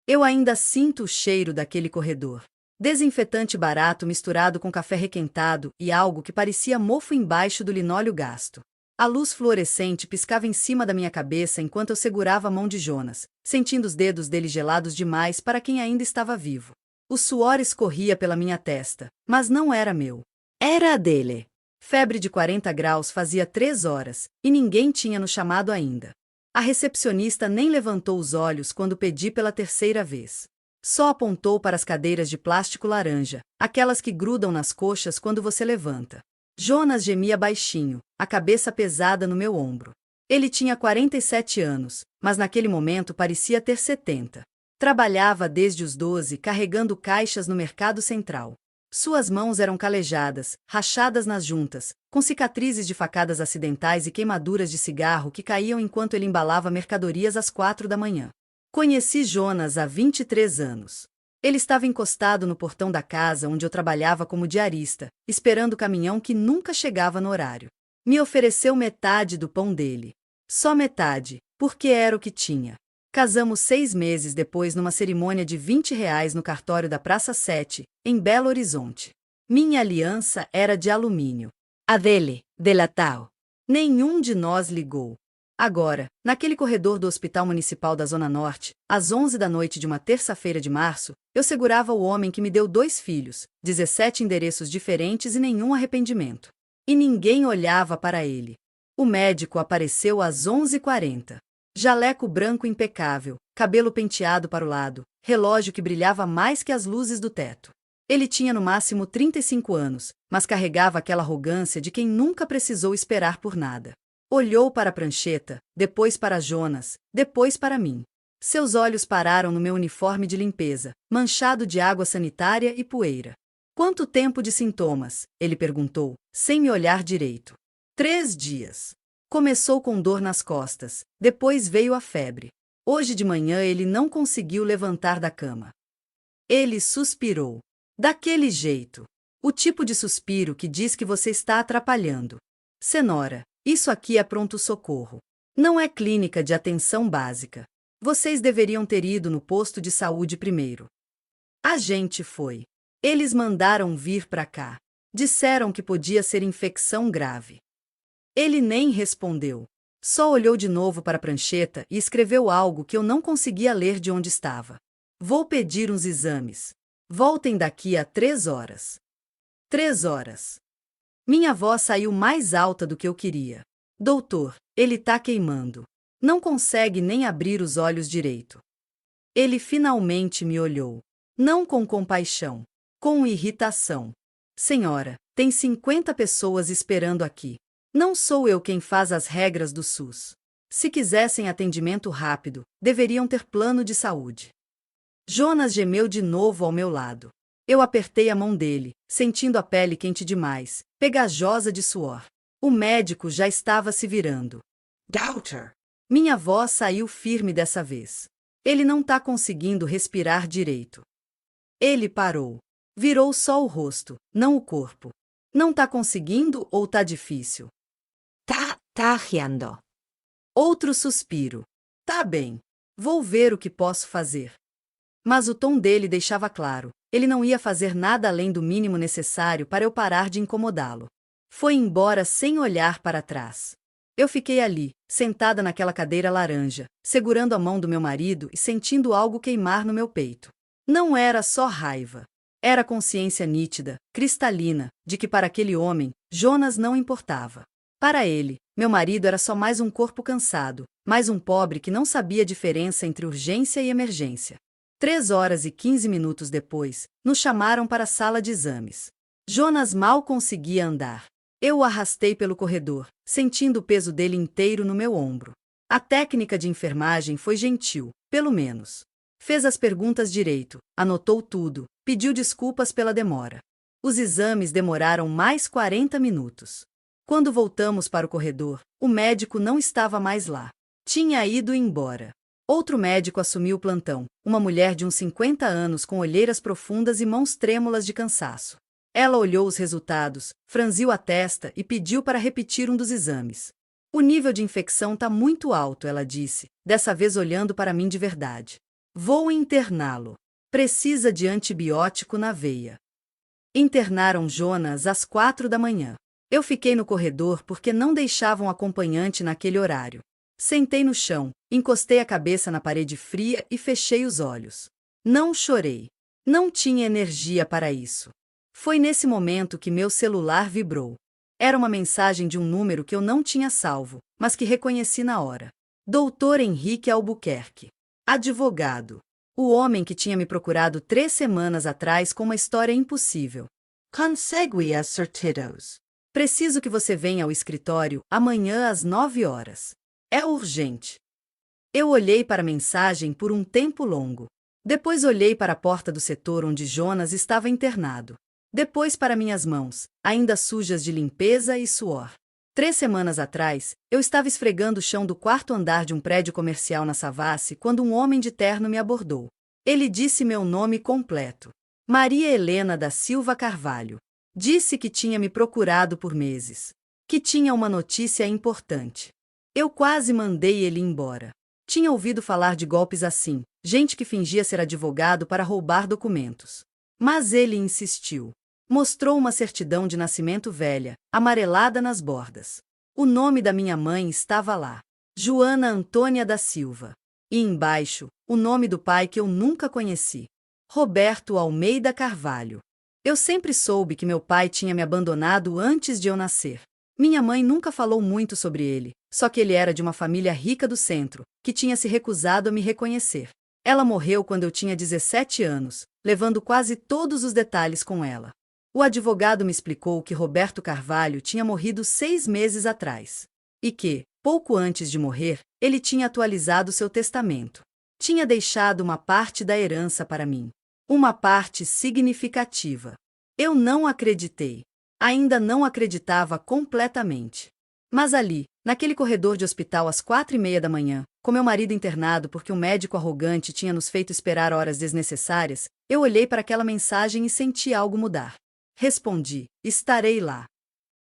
Eu ainda sinto o cheiro daquele corredor. Desinfetante barato misturado com café requentado e algo que parecia mofo embaixo do linóleo gasto. A luz fluorescente piscava em cima da minha cabeça enquanto eu segurava a mão de Jonas, sentindo os dedos dele gelados demais para quem ainda estava vivo. O suor escorria pela minha testa, mas não era meu. Era a dele. Febre de 40 graus fazia 3 horas, e ninguém tinha nos chamado ainda. A recepcionista nem levantou os olhos quando pedi pela terceira vez. Só apontou para as cadeiras de plástico laranja, aquelas que grudam nas coxas quando você levanta. Jonas gemia baixinho, a cabeça pesada no meu ombro. Ele tinha 47 anos, mas naquele momento parecia ter 70. Trabalhava desde os 12 carregando caixas no mercado central. Suas mãos eram calejadas, rachadas nas juntas, com cicatrizes de facadas acidentais e queimaduras de cigarro que caíam enquanto ele embalava mercadorias às 4 da manhã. Conheci Jonas há 23 anos. Ele estava encostado no portão da casa onde eu trabalhava como diarista, esperando o caminhão que nunca chegava no horário. Me ofereceu metade do pão dele. Só metade, porque era o que tinha. Casamos 6 meses depois numa cerimônia de R$ 20 no cartório da Praça 7, em Belo Horizonte. Minha aliança era de alumínio. A dele, de latão. Nenhum de nós ligou. Agora, naquele corredor do Hospital Municipal da Zona Norte, às 11 da noite de uma terça-feira de março, eu segurava o homem que me deu 2 filhos, 17 endereços diferentes e nenhum arrependimento. E ninguém olhava para ele. O médico apareceu às 11h40. Jaleco branco impecável, cabelo penteado para o lado, relógio que brilhava mais que as luzes do teto. Ele tinha no máximo 35 anos, mas carregava aquela arrogância de quem nunca precisou esperar por nada. Olhou para a prancheta, depois para Jonas, depois para mim. Seus olhos pararam no meu uniforme de limpeza, manchado de água sanitária e poeira. Quanto tempo de sintomas? Ele perguntou, sem me olhar direito. 3 dias. Começou com dor nas costas, depois veio a febre. Hoje de manhã ele não conseguiu levantar da cama. Ele suspirou. Daquele jeito. O tipo de suspiro que diz que você está atrapalhando. Senhora, isso aqui é pronto-socorro. Não é clínica de atenção básica. Vocês deveriam ter ido no posto de saúde primeiro. A gente foi. Eles mandaram vir para cá. Disseram que podia ser infecção grave. Ele nem respondeu. Só olhou de novo para a prancheta e escreveu algo que eu não conseguia ler de onde estava. Vou pedir uns exames. Voltem daqui a 3 horas. 3 horas. Minha voz saiu mais alta do que eu queria. Doutor, ele tá queimando. Não consegue nem abrir os olhos direito. Ele finalmente me olhou. Não com compaixão. Com irritação. Senhora, tem 50 pessoas esperando aqui. Não sou eu quem faz as regras do SUS. Se quisessem atendimento rápido, deveriam ter plano de saúde. Jonas gemeu de novo ao meu lado. Eu apertei a mão dele, sentindo a pele quente demais, pegajosa de suor. O médico já estava se virando. Doctor! Minha voz saiu firme dessa vez. Ele não tá conseguindo respirar direito. Ele parou. Virou só o rosto, não o corpo. Não tá conseguindo ou tá difícil? Tá rindo. Outro suspiro. Tá bem. Vou ver o que posso fazer. Mas o tom dele deixava claro. Ele não ia fazer nada além do mínimo necessário para eu parar de incomodá-lo. Foi embora sem olhar para trás. Eu fiquei ali, sentada naquela cadeira laranja, segurando a mão do meu marido e sentindo algo queimar no meu peito. Não era só raiva. Era consciência nítida, cristalina, de que para aquele homem, Jonas não importava. Para ele, meu marido era só mais um corpo cansado, mais um pobre que não sabia a diferença entre urgência e emergência. 3 horas e 15 minutos depois, nos chamaram para a sala de exames. Jonas mal conseguia andar. Eu o arrastei pelo corredor, sentindo o peso dele inteiro no meu ombro. A técnica de enfermagem foi gentil, pelo menos. Fez as perguntas direito, anotou tudo, pediu desculpas pela demora. Os exames demoraram mais 40 minutos. Quando voltamos para o corredor, o médico não estava mais lá. Tinha ido embora. Outro médico assumiu o plantão, uma mulher de uns 50 anos com olheiras profundas e mãos trêmulas de cansaço. Ela olhou os resultados, franziu a testa e pediu para repetir um dos exames. O nível de infecção está muito alto, ela disse, dessa vez olhando para mim de verdade. Vou interná-lo. Precisa de antibiótico na veia. Internaram Jonas às 4 da manhã. Eu fiquei no corredor porque não deixavam acompanhante naquele horário. Sentei no chão, encostei a cabeça na parede fria e fechei os olhos. Não chorei. Não tinha energia para isso. Foi nesse momento que meu celular vibrou. Era uma mensagem de um número que eu não tinha salvo, mas que reconheci na hora. Doutor Henrique Albuquerque. Advogado. O homem que tinha me procurado 3 semanas atrás com uma história impossível. Consegue as certidos. Preciso que você venha ao escritório amanhã às 9 horas. É urgente. Eu olhei para a mensagem por um tempo longo. Depois olhei para a porta do setor onde Jonas estava internado. Depois para minhas mãos, ainda sujas de limpeza e suor. 3 semanas atrás, eu estava esfregando o chão do 4º andar de um prédio comercial na Savassi quando um homem de terno me abordou. Ele disse meu nome completo. Maria Helena da Silva Carvalho. Disse que tinha me procurado por meses. Que tinha uma notícia importante. Eu quase mandei ele embora. Tinha ouvido falar de golpes assim, gente que fingia ser advogado para roubar documentos. Mas ele insistiu. Mostrou uma certidão de nascimento velha, amarelada nas bordas. O nome da minha mãe estava lá. Joana Antônia da Silva. E embaixo, o nome do pai que eu nunca conheci. Roberto Almeida Carvalho. Eu sempre soube que meu pai tinha me abandonado antes de eu nascer. Minha mãe nunca falou muito sobre ele, só que ele era de uma família rica do centro, que tinha se recusado a me reconhecer. Ela morreu quando eu tinha 17 anos, levando quase todos os detalhes com ela. O advogado me explicou que Roberto Carvalho tinha morrido 6 meses atrás. E que, pouco antes de morrer, ele tinha atualizado seu testamento. Tinha deixado uma parte da herança para mim. Uma parte significativa. Eu não acreditei. Ainda não acreditava completamente. Mas ali, naquele corredor de hospital às 4h30 da manhã, com meu marido internado porque um médico arrogante tinha nos feito esperar horas desnecessárias, eu olhei para aquela mensagem e senti algo mudar. Respondi: estarei lá.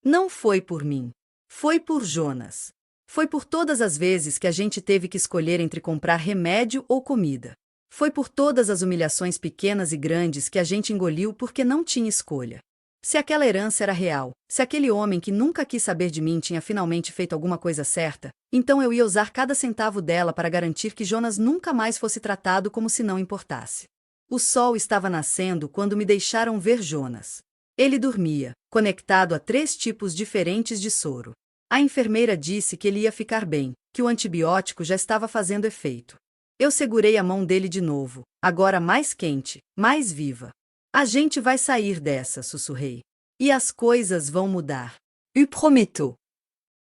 Não foi por mim. Foi por Jonas. Foi por todas as vezes que a gente teve que escolher entre comprar remédio ou comida. Foi por todas as humilhações pequenas e grandes que a gente engoliu porque não tinha escolha. Se aquela herança era real, se aquele homem que nunca quis saber de mim tinha finalmente feito alguma coisa certa, então eu ia usar cada centavo dela para garantir que Jonas nunca mais fosse tratado como se não importasse. O sol estava nascendo quando me deixaram ver Jonas. Ele dormia, conectado a 3 tipos diferentes de soro. A enfermeira disse que ele ia ficar bem, que o antibiótico já estava fazendo efeito. Eu segurei a mão dele de novo, agora mais quente, mais viva. A gente vai sair dessa, sussurrei. E as coisas vão mudar. Eu prometo.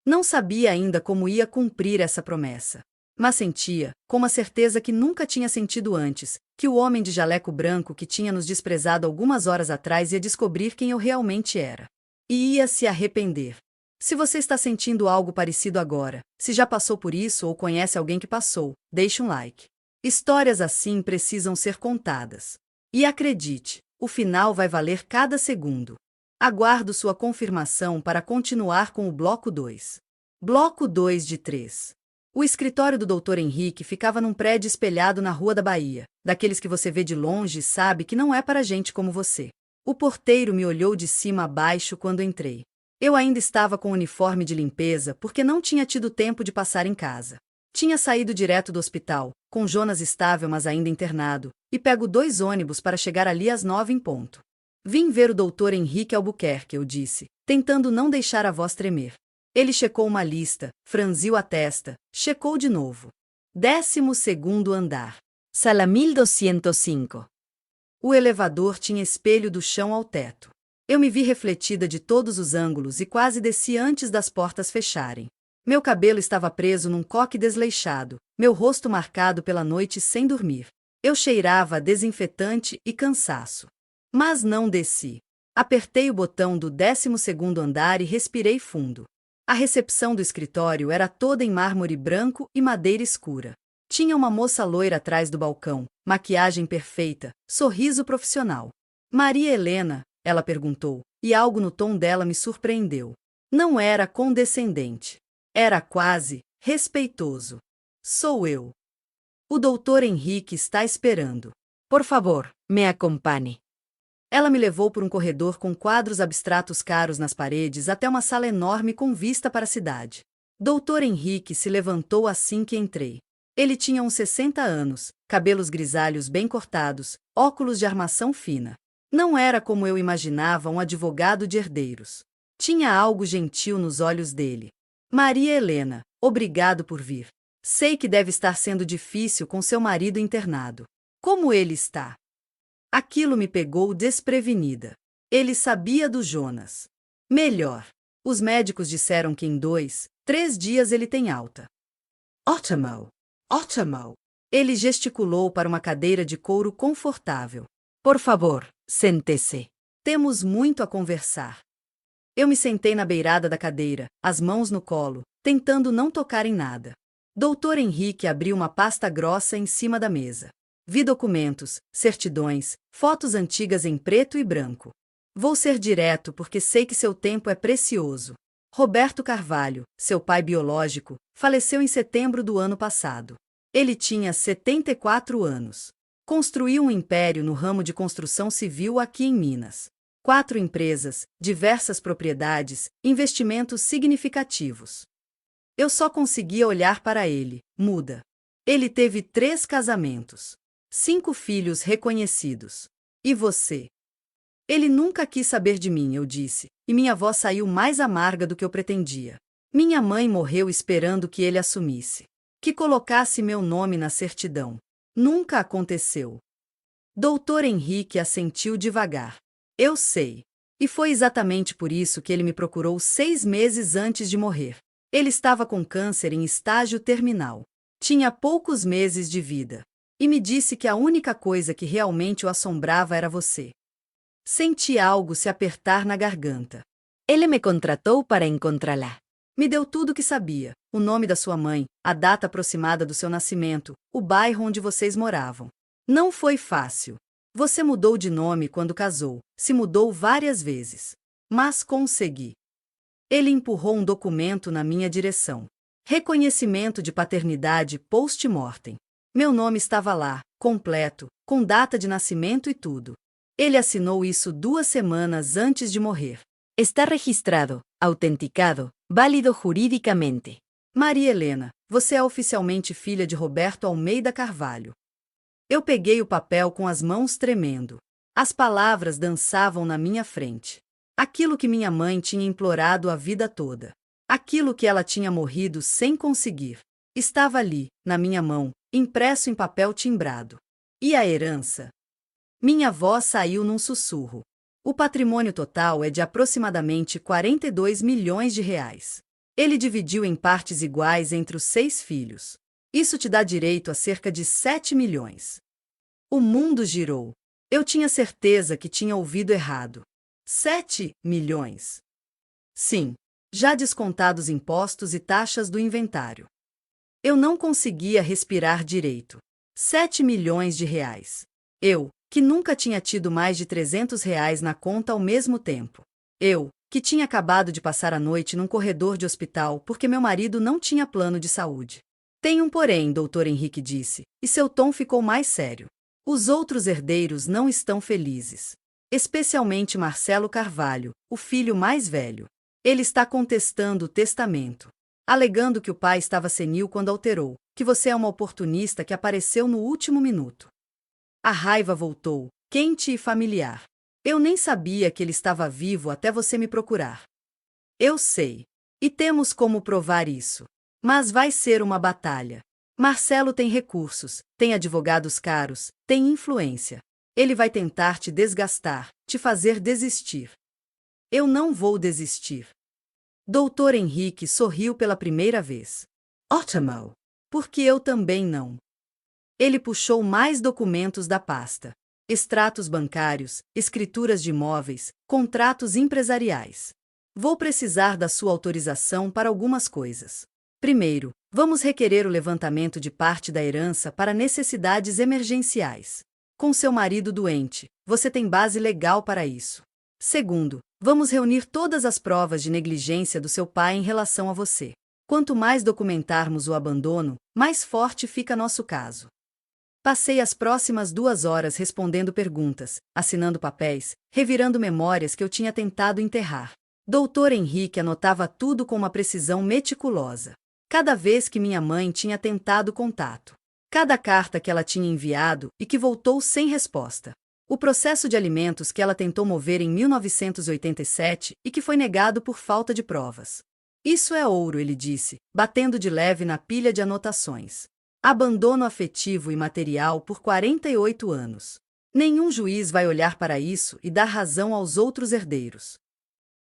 Não sabia ainda como ia cumprir essa promessa. Mas sentia, com uma certeza que nunca tinha sentido antes, que o homem de jaleco branco que tinha nos desprezado algumas horas atrás ia descobrir quem eu realmente era. E ia se arrepender. Se você está sentindo algo parecido agora, se já passou por isso ou conhece alguém que passou, deixe um like. Histórias assim precisam ser contadas. E acredite, o final vai valer cada segundo. Aguardo sua confirmação para continuar com o bloco 2. Bloco 2 de 3. O escritório do Dr. Henrique ficava num prédio espelhado na Rua da Bahia, daqueles que você vê de longe e sabe que não é para gente como você. O porteiro me olhou de cima a baixo quando entrei. Eu ainda estava com o uniforme de limpeza porque não tinha tido tempo de passar em casa. Tinha saído direto do hospital, com Jonas estável mas ainda internado, e pego 2 ônibus para chegar ali às 9 em ponto. Vim ver o Dr. Henrique Albuquerque, eu disse, tentando não deixar a voz tremer. Ele checou uma lista, franziu a testa, checou de novo. 12º andar. Sala 1205. O elevador tinha espelho do chão ao teto. Eu me vi refletida de todos os ângulos e quase desci antes das portas fecharem. Meu cabelo estava preso num coque desleixado, meu rosto marcado pela noite sem dormir. Eu cheirava a desinfetante e cansaço. Mas não desci. Apertei o botão do 12º andar e respirei fundo. A recepção do escritório era toda em mármore branco e madeira escura. Tinha uma moça loira atrás do balcão, maquiagem perfeita, sorriso profissional. Maria Helena? Ela perguntou, e algo no tom dela me surpreendeu. Não era condescendente. Era quase respeitoso. Sou eu. O doutor Henrique está esperando. Por favor, me acompanhe. Ela me levou por um corredor com quadros abstratos caros nas paredes até uma sala enorme com vista para a cidade. Doutor Henrique se levantou assim que entrei. Ele tinha uns 60 anos, cabelos grisalhos bem cortados, óculos de armação fina. Não era como eu imaginava um advogado de herdeiros. Tinha algo gentil nos olhos dele. Maria Helena, obrigado por vir. Sei que deve estar sendo difícil com seu marido internado. Como ele está? Aquilo me pegou desprevenida. Ele sabia do Jonas. Melhor. Os médicos disseram que em 2, 3 dias ele tem alta. Ótimo! Ótimo! Ele gesticulou para uma cadeira de couro confortável. Por favor, sente-se. Temos muito a conversar. Eu me sentei na beirada da cadeira, as mãos no colo, tentando não tocar em nada. Doutor Henrique abriu uma pasta grossa em cima da mesa. Vi documentos, certidões, fotos antigas em preto e branco. Vou ser direto porque sei que seu tempo é precioso. Roberto Carvalho, seu pai biológico, faleceu em setembro do ano passado. Ele tinha 74 anos. Construiu um império no ramo de construção civil aqui em Minas. 4 empresas, diversas propriedades, investimentos significativos. Eu só conseguia olhar para ele, muda. Ele teve 3 casamentos. 5 filhos reconhecidos. E você? Ele nunca quis saber de mim, eu disse, e minha voz saiu mais amarga do que eu pretendia. Minha mãe morreu esperando que ele assumisse. Que colocasse meu nome na certidão. Nunca aconteceu. Doutor Henrique assentiu devagar. Eu sei. E foi exatamente por isso que ele me procurou 6 meses antes de morrer. Ele estava com câncer em estágio terminal. Tinha poucos meses de vida. E me disse que a única coisa que realmente o assombrava era você. Senti algo se apertar na garganta. Ele me contratou para encontrá-la. Me deu tudo o que sabia, o nome da sua mãe, a data aproximada do seu nascimento, o bairro onde vocês moravam. Não foi fácil. Você mudou de nome quando casou, se mudou várias vezes. Mas consegui. Ele empurrou um documento na minha direção. Reconhecimento de paternidade post-mortem. Meu nome estava lá, completo, com data de nascimento e tudo. Ele assinou isso 2 semanas antes de morrer. Está registrado, autenticado, válido juridicamente. Maria Helena, você é oficialmente filha de Roberto Almeida Carvalho. Eu peguei o papel com as mãos tremendo. As palavras dançavam na minha frente. Aquilo que minha mãe tinha implorado a vida toda. Aquilo que ela tinha morrido sem conseguir. Estava ali, na minha mão, impresso em papel timbrado. E a herança? Minha voz saiu num sussurro. O patrimônio total é de aproximadamente 42 milhões de reais. Ele dividiu em partes iguais entre os 6 filhos. Isso te dá direito a cerca de 7 milhões. O mundo girou. Eu tinha certeza que tinha ouvido errado. 7 milhões. Sim, já descontados impostos e taxas do inventário. Eu não conseguia respirar direito. 7 milhões de reais. Eu, que nunca tinha tido mais de 300 reais na conta ao mesmo tempo. Eu, que tinha acabado de passar a noite num corredor de hospital porque meu marido não tinha plano de saúde. Tem um porém, doutor Henrique disse, e seu tom ficou mais sério. Os outros herdeiros não estão felizes. Especialmente Marcelo Carvalho, o filho mais velho. Ele está contestando o testamento. Alegando que o pai estava senil quando alterou, que você é uma oportunista que apareceu no último minuto. A raiva voltou, quente e familiar. Eu nem sabia que ele estava vivo até você me procurar. Eu sei. E temos como provar isso. Mas vai ser uma batalha. Marcelo tem recursos, tem advogados caros, tem influência. Ele vai tentar te desgastar, te fazer desistir. Eu não vou desistir. Doutor Henrique sorriu pela primeira vez. Ótimo! Porque eu também não. Ele puxou mais documentos da pasta. Extratos bancários, escrituras de imóveis, contratos empresariais. Vou precisar da sua autorização para algumas coisas. Primeiro, vamos requerer o levantamento de parte da herança para necessidades emergenciais. Com seu marido doente, você tem base legal para isso. Segundo, vamos reunir todas as provas de negligência do seu pai em relação a você. Quanto mais documentarmos o abandono, mais forte fica nosso caso. Passei as próximas 2 horas respondendo perguntas, assinando papéis, revirando memórias que eu tinha tentado enterrar. Doutor Henrique anotava tudo com uma precisão meticulosa. Cada vez que minha mãe tinha tentado contato. Cada carta que ela tinha enviado e que voltou sem resposta. O processo de alimentos que ela tentou mover em 1987 e que foi negado por falta de provas. Isso é ouro, ele disse, batendo de leve na pilha de anotações. Abandono afetivo e material por 48 anos. Nenhum juiz vai olhar para isso e dar razão aos outros herdeiros.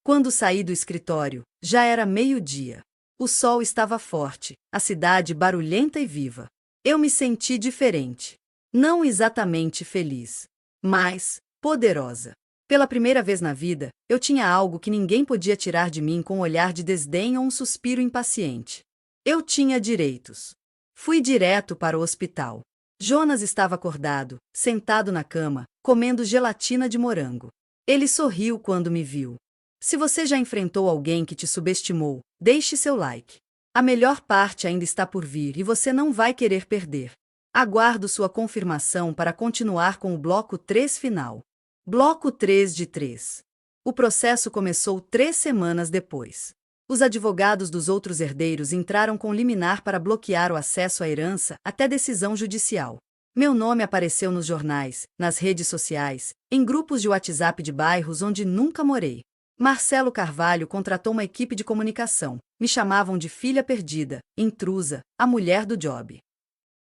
Quando saí do escritório, já era meio-dia. O sol estava forte, a cidade barulhenta e viva. Eu me senti diferente. Não exatamente feliz, mas poderosa. Pela primeira vez na vida, eu tinha algo que ninguém podia tirar de mim com um olhar de desdém ou um suspiro impaciente. Eu tinha direitos. Fui direto para o hospital. Jonas estava acordado, sentado na cama, comendo gelatina de morango. Ele sorriu quando me viu. Se você já enfrentou alguém que te subestimou, deixe seu like. A melhor parte ainda está por vir e você não vai querer perder. Aguardo sua confirmação para continuar com o bloco 3 final. Bloco 3 de 3. O processo começou 3 semanas depois. Os advogados dos outros herdeiros entraram com liminar para bloquear o acesso à herança até decisão judicial. Meu nome apareceu nos jornais, nas redes sociais, em grupos de WhatsApp de bairros onde nunca morei. Marcelo Carvalho contratou uma equipe de comunicação. Me chamavam de filha perdida, intrusa, a mulher do Job.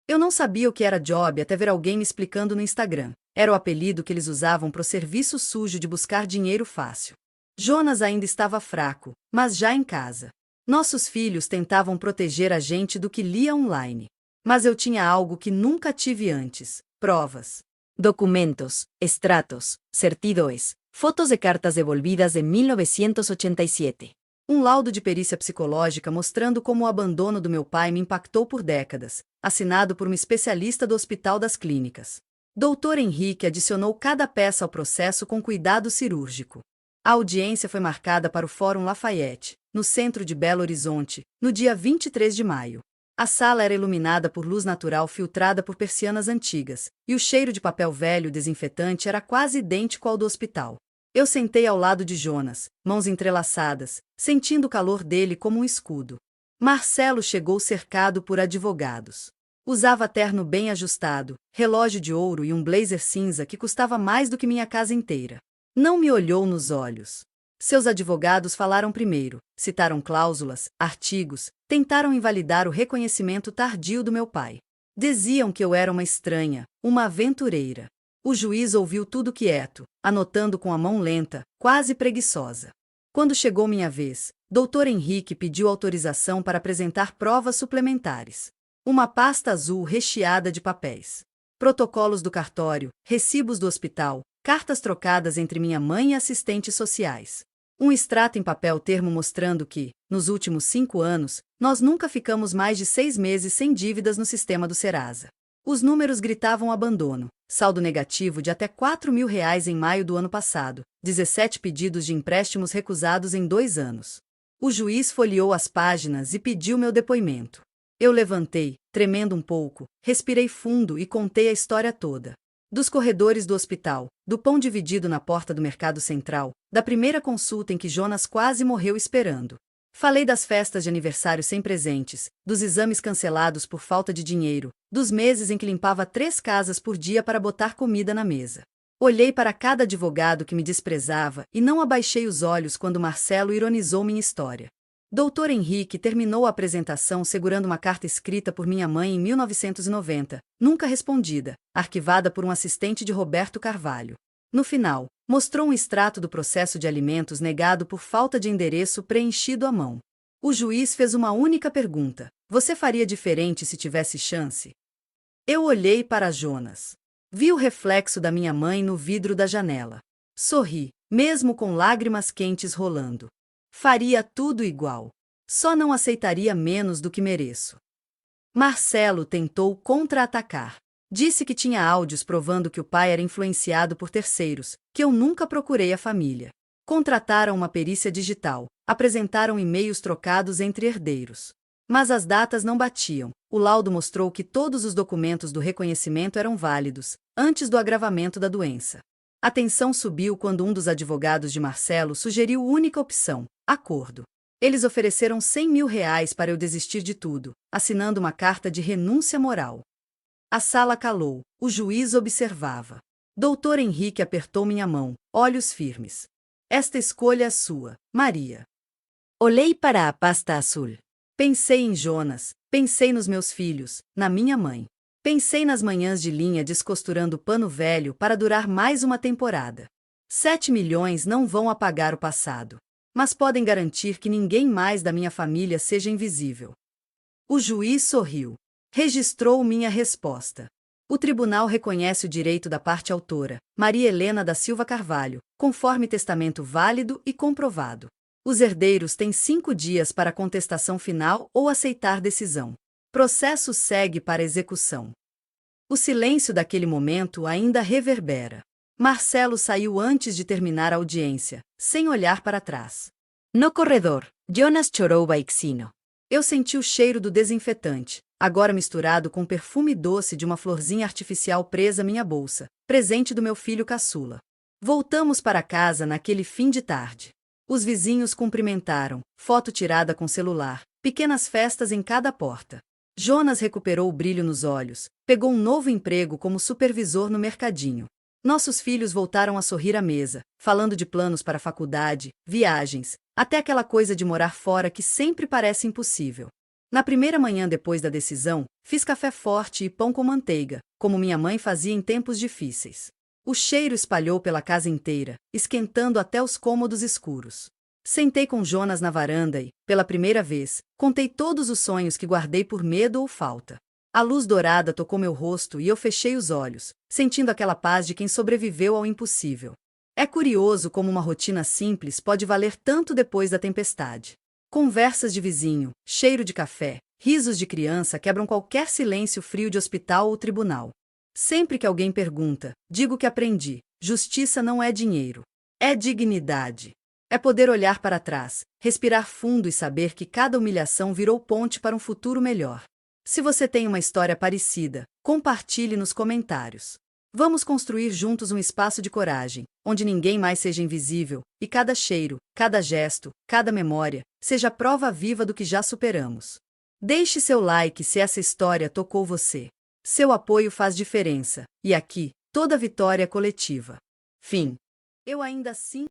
Eu não sabia o que era Job até ver alguém me explicando no Instagram. Era o apelido que eles usavam para o serviço sujo de buscar dinheiro fácil. Jonas ainda estava fraco, mas já em casa. Nossos filhos tentavam proteger a gente do que lia online. Mas eu tinha algo que nunca tive antes: provas. Documentos, extratos, certidões, fotos de cartas devolvidas de 1987. Um laudo de perícia psicológica mostrando como o abandono do meu pai me impactou por décadas, assinado por uma especialista do Hospital das Clínicas. Doutor Henrique adicionou cada peça ao processo com cuidado cirúrgico. A audiência foi marcada para o Fórum Lafayette, no centro de Belo Horizonte, no dia 23 de maio. A sala era iluminada por luz natural filtrada por persianas antigas, e o cheiro de papel velho desinfetante era quase idêntico ao do hospital. Eu sentei ao lado de Jonas, mãos entrelaçadas, sentindo o calor dele como um escudo. Marcelo chegou cercado por advogados. Usava terno bem ajustado, relógio de ouro e um blazer cinza que custava mais do que minha casa inteira. Não me olhou nos olhos. Seus advogados falaram primeiro, citaram cláusulas, artigos, tentaram invalidar o reconhecimento tardio do meu pai. Diziam que eu era uma estranha, uma aventureira. O juiz ouviu tudo quieto, anotando com a mão lenta, quase preguiçosa. Quando chegou minha vez, Dr. Henrique pediu autorização para apresentar provas suplementares. Uma pasta azul recheada de papéis. Protocolos do cartório, recibos do hospital, cartas trocadas entre minha mãe e assistentes sociais. Um extrato em papel termo mostrando que, nos últimos 5 anos, nós nunca ficamos mais de 6 meses sem dívidas no sistema do Serasa. Os números gritavam abandono, saldo negativo de até R$ 4.000 em maio do ano passado, 17 pedidos de empréstimos recusados em 2 anos. O juiz folheou as páginas e pediu meu depoimento. Eu levantei, tremendo um pouco, respirei fundo e contei a história toda. Dos corredores do hospital, do pão dividido na porta do mercado central, da primeira consulta em que Jonas quase morreu esperando. Falei das festas de aniversário sem presentes, dos exames cancelados por falta de dinheiro, dos meses em que limpava 3 casas por dia para botar comida na mesa. Olhei para cada advogado que me desprezava e não abaixei os olhos quando Marcelo ironizou minha história. Dr. Henrique terminou a apresentação segurando uma carta escrita por minha mãe em 1990, nunca respondida, arquivada por um assistente de Roberto Carvalho. No final, mostrou um extrato do processo de alimentos negado por falta de endereço preenchido à mão. O juiz fez uma única pergunta: você faria diferente se tivesse chance? Eu olhei para Jonas. Vi o reflexo da minha mãe no vidro da janela. Sorri, mesmo com lágrimas quentes rolando. Faria tudo igual. Só não aceitaria menos do que mereço. Marcelo tentou contra-atacar. Disse que tinha áudios provando que o pai era influenciado por terceiros, que eu nunca procurei a família. Contrataram uma perícia digital, apresentaram e-mails trocados entre herdeiros. Mas as datas não batiam. O laudo mostrou que todos os documentos do reconhecimento eram válidos, antes do agravamento da doença. A tensão subiu quando um dos advogados de Marcelo sugeriu única opção: acordo. Eles ofereceram R$ 100.000 para eu desistir de tudo, assinando uma carta de renúncia moral. A sala calou. O juiz observava. Doutor Henrique apertou minha mão, olhos firmes. Esta escolha é sua, Maria. Olhei para a pasta azul. Pensei em Jonas, pensei nos meus filhos, na minha mãe. Pensei nas manhãs de linha descosturando pano velho para durar mais uma temporada. 7 milhões não vão apagar o passado, mas podem garantir que ninguém mais da minha família seja invisível. O juiz sorriu. Registrou minha resposta. O tribunal reconhece o direito da parte autora, Maria Helena da Silva Carvalho, conforme testamento válido e comprovado. Os herdeiros têm 5 dias para contestação final ou aceitar decisão. Processo segue para execução. O silêncio daquele momento ainda reverbera. Marcelo saiu antes de terminar a audiência, sem olhar para trás. No corredor, Jonas chorou baixinho. Eu senti o cheiro do desinfetante, agora misturado com o perfume doce de uma florzinha artificial presa à minha bolsa, presente do meu filho caçula. Voltamos para casa naquele fim de tarde. Os vizinhos cumprimentaram, foto tirada com celular, pequenas festas em cada porta. Jonas recuperou o brilho nos olhos, pegou um novo emprego como supervisor no mercadinho. Nossos filhos voltaram a sorrir à mesa, falando de planos para a faculdade, viagens, até aquela coisa de morar fora que sempre parece impossível. Na primeira manhã depois da decisão, fiz café forte e pão com manteiga, como minha mãe fazia em tempos difíceis. O cheiro espalhou pela casa inteira, esquentando até os cômodos escuros. Sentei com Jonas na varanda e, pela primeira vez, contei todos os sonhos que guardei por medo ou falta. A luz dourada tocou meu rosto e eu fechei os olhos, sentindo aquela paz de quem sobreviveu ao impossível. É curioso como uma rotina simples pode valer tanto depois da tempestade. Conversas de vizinho, cheiro de café, risos de criança quebram qualquer silêncio frio de hospital ou tribunal. Sempre que alguém pergunta, digo que aprendi: justiça não é dinheiro. É dignidade. É poder olhar para trás, respirar fundo e saber que cada humilhação virou ponte para um futuro melhor. Se você tem uma história parecida, compartilhe nos comentários. Vamos construir juntos um espaço de coragem, onde ninguém mais seja invisível, e cada cheiro, cada gesto, cada memória, seja prova viva do que já superamos. Deixe seu like se essa história tocou você. Seu apoio faz diferença, e aqui, toda vitória é coletiva. Fim. Eu ainda assim